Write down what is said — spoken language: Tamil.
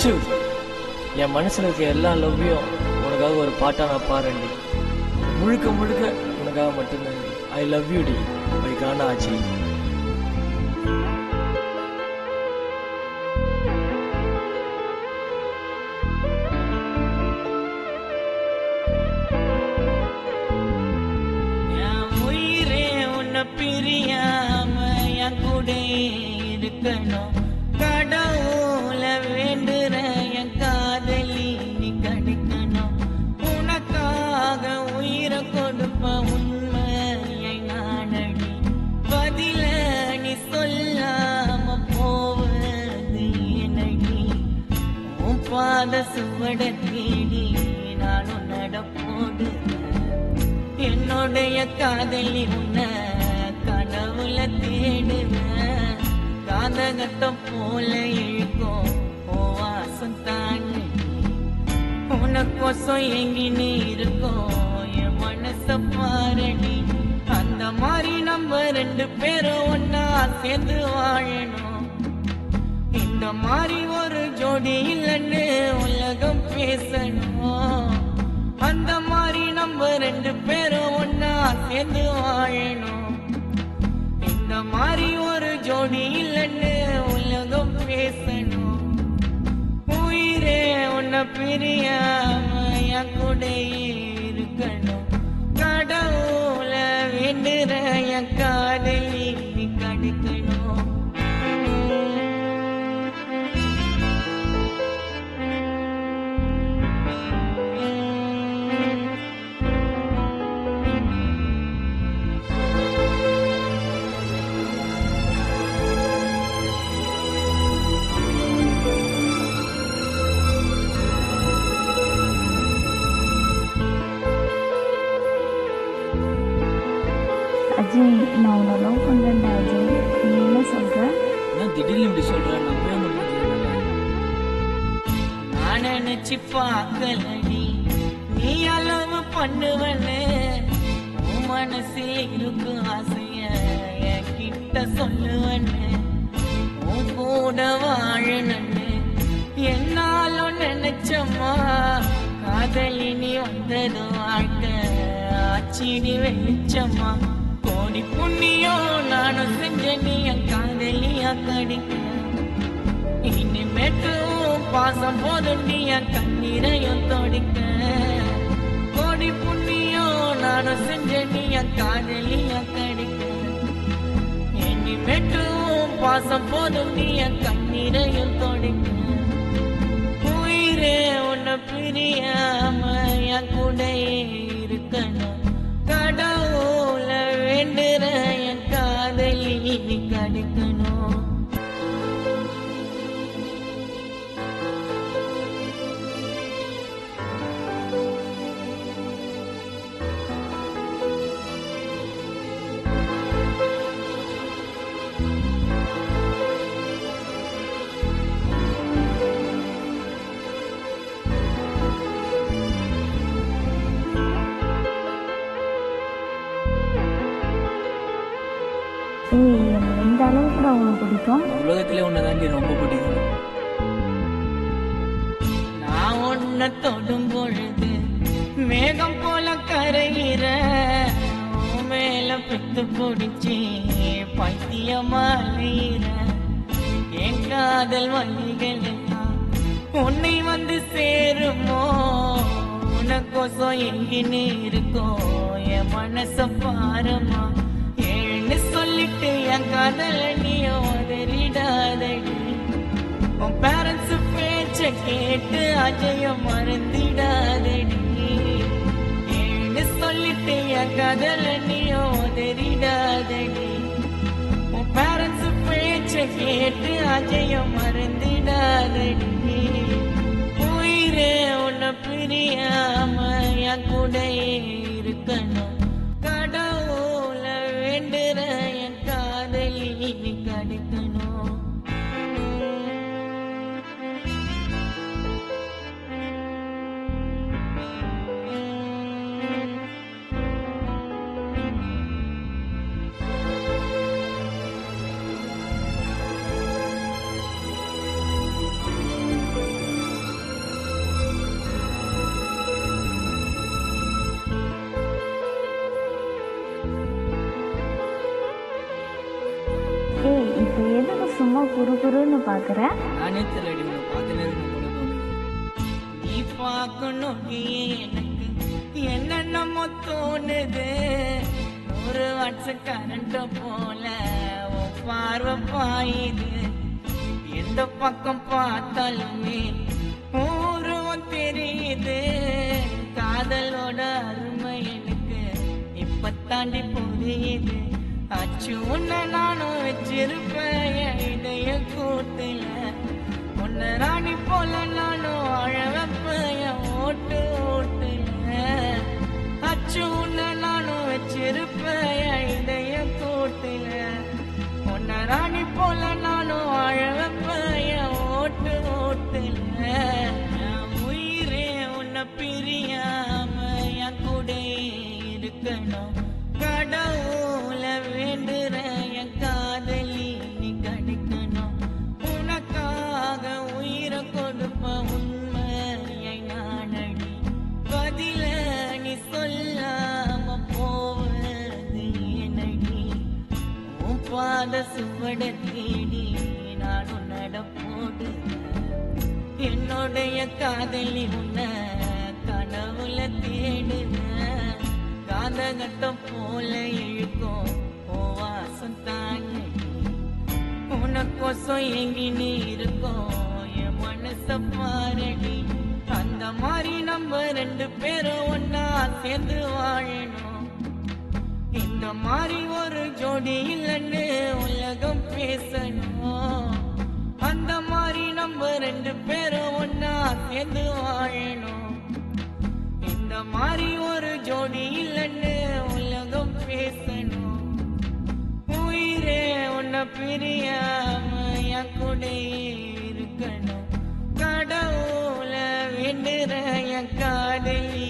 அச்சு, என் மனசுல இருக்க எல்லா லவ்வையும் உனக்காக ஒரு பாட்டா நான் பாடுறேன்டி. முழுக்க முழுக்க உனக்காக மட்டும்தான். ஐ லவ் யூ டி பை கானா ஆச்சி. பிரியாம என் கூட இருக்கணும், கடவுள வேண்டுற என் காதலி நீ கிடைக்கணும். உனக்காக உயிரை கொடுப்ப உண்மையை நானடி, பதில நீ சொல்லாம போவது என்னடி. உன் பாத சுவட தேடி நானும் நடப்போடு, என்னுடைய காதலி உன்னை கனவுல தேடுவேன். காதகத்தை போல இழுக்கும் ஓ வாசம் தாண்டி, உனக்கோசம் எங்கினு இருக்கோம் என் மனச பாரடி. அந்த மாதிரி நம்ம 2 பேரும் ஒன்னா சேர்ந்து வாழணும். இந்த மாதிரி ஒரு ஜோடி இல்லைன்னு உலகம் பேசணும். அந்த மாதிரி நம்ம 2 பேரும் ஒன்னா சேர்ந்து வாழணும். இந்த மாதிரி ஒரு ஜோடி இல்லைன்னு உலகம் பேசணும். உயிரே உன்னை பிரியாம என் கூட இருக்கணும், கடவுள வேண்டுற என் காதலி நீ கிடைக்கணும். அஜய், நான் உன்னை லவ் பண்ணுறேன்டா அஜய். நீ என்ன சொல்கிற? நான் திடீர்னு இப்படி சொல்கிறேன். நான் போய் அந்த மாதிரி நான் நினைச்சு பார்க்கலடி நீ அளவு பண்ணுவன்னு. உன் மனசில் இருக்கும் ஆசைய என்கிட்ட சொல்லுவன்னு. உன் கூட வாழணுன்னு என்னாலும் நினைச்சம்மா. காதலி நீ வந்தது வாழ்க்கை ஆச்சிடி வெளிச்சம்மா. கோடி புண்ணியம் நானும் செஞ்ச நீ என் காதலியா கடிக்க. இனிமேட்டும் பாசம் போதும் நீ என் கண்ணீரையும் தொடிக்க. கோடி புண்ணியம் நானும் செஞ்ச நீ என் காதலியா கடிக்க. இனிமேட்டும் பாசம் போதும் நீ என் கண்ணீரையும் தொடிக்க. உயிரே உன்னை பிரியாம என் கூட இருக்கணும், கடவுள வேண்டுற என் காதலி நீ கிடைக்கணும். ஏய், எனக்கு எந்த அளவுக்கு தான் உனக்கு பிடிக்கும்? உலகத்திலே உன்னை தாண்டி ரொம்ப பிடிக்கும். நான் உன்னை தொடும் பொழுது மேகம் போல கரையிற, உன் மேல பித்து பிடிச்சி பைத்தியமா அலையிற. என் காதல் வழிகள் எல்லாம் உன்னை வந்து சேருமோ, உனக்கோசம் எங்கின்னு இருக்கோ என் மனச பாருமா. ஏன்னு சொல்லிட்டு என் காதல நீ உதறிடாதடி. உன் பேரண்ட்ஸ் பேச்ச கேட்டு அஜயம் மறந்திடாதடி. ஏன்னு சொல்லிட்டு என் காதல நீ உதறிடாதடி. உன் பேரண்ட்ஸ் பேச்ச கேட்டு அஜயம் மறந்திடாதடி. உயிரே உன்னை பிரியாம என் கூட இருக்கணும், கடவுள வேண்டுற என் காதலி நீ கிடைக்கணும். இப்போ எதுக்கு சும்மா குறுகுறுன்னு பார்க்குற? நானே தெரியலடி உன்னை பார்த்துன்னு இருக்கணும் போல தோணுது. நீ பார்க்கணும் எனக்கு என்னென்னமோ தோணுது. 100 வாட்ஸ் கரண்ட் போல உன் பார்வை பாயுது. எந்த பக்கம் பார்த்தாலுமே உருவம் தெரியுது. காதலோட அருமை எனக்கு இப்ப தாண்டி புரியுது. அச்சு உன்னை நானும் வச்சிருப்பேன் என் இதய கூட்டுல. உன்னை ராணி போல நானும் அழ வைப்பேன் என் ஓட்டு ஓட்டுல. அச்சு உன்னை நானும் வச்சிருப்பேன் என் இதய கூட்டுல. உன்னை ராணி போல நானும் அழ வைப்பேன் என் ஓட்டு ஓட்டுல. உயிரே உன்னை பிரியாம என் கூட இருக்கணும். கடவுள வேண்டுற என் காதலி நீ கிடைக்கணும். உனக்காக உயிரை கொடுப்ப உண்மையை நானடி. பதில நீ சொல்லாம போவது என்னடி. உன் பாத சுவட தேடி நானும் நடப்போடு. என்னுடைய காதலி உன்னை கனவுல தேடுவேன். காதகட்டம் போல இழுக்கும் ஓ வாசம் தாங்கி. உனக்கோசம் எங்கி நீ இருக்கோம் என் மனச பாரடி. அந்த மாதிரி நம்ம 2 பேரும் ஒன்னா சேர்ந்து வாழணும். இந்த மாதிரி ஒரு ஜோடி இல்லைன்னு உலகம் பேசணும். அந்த மாதிரி நம்ம 2 பேரும் ஒன்னா சேர்ந்து வாழணும். இந்த மாதிரி ஒரு ஜோடி இல்லைன்னு உலகம் பேசணும். உயிரே உன்னை பிரியாம என் கூட இருக்கணும். கடவுள வேண்டுற என் காதலி